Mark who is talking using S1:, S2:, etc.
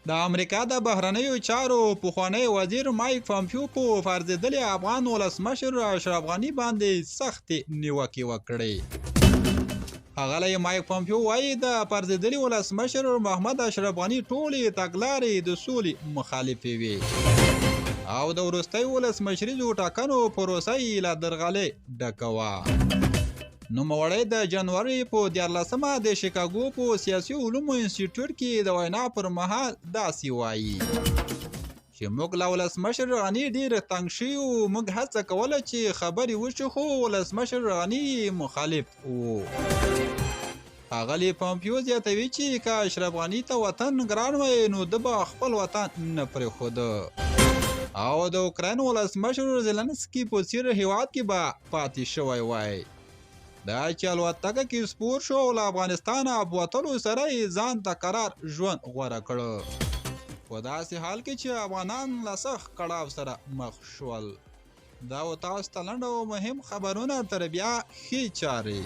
S1: د امریکا د بهرنیو چارو پخوانی وزیر مایک پامپیو په فرضېدلي افغان ولسمشر اشرف غني باندې سختې نیوکې وکړې. ښاغلی مایک پامپیو وایي د فرضېدلي ولسمشر محمد اشرف غني ټولې تګلارې د سولې مخالفې وې او د وروستیو ولسمشریزو ټاکنو پروسه یې له درغلۍ ډکه وه. نوموړی د جنوري په 14مه د شیکاګو په سیاسي علومو انسټیټیوټ کې د وینا پر مهال داسې وایي چې موږ له ولسمشر غني ډېر تنګ شوي وو. موږ هڅه کوله چې خبرې وشو خو ولسمشر غني مخالف وو. ښاغلی پامپیو زیاتوي چې که اشرف غني ته وطن ګران وی نو ده به خپل وطن نه پرېښوده او د اوکراین ولسمشر زلنسکي په څېر هېواد کې به پاتې شوی وای. دا چې الوتکه کې سپور شو او له افغانستانه وتلو سره یې ځان ته قرار ژوند غوره کړه په داسې حال کې چې افغانان له سخت کړاو سره مخ شول. دا و تاسو ته لنډ او مهم خبرونه، تر بیا ښې چارې.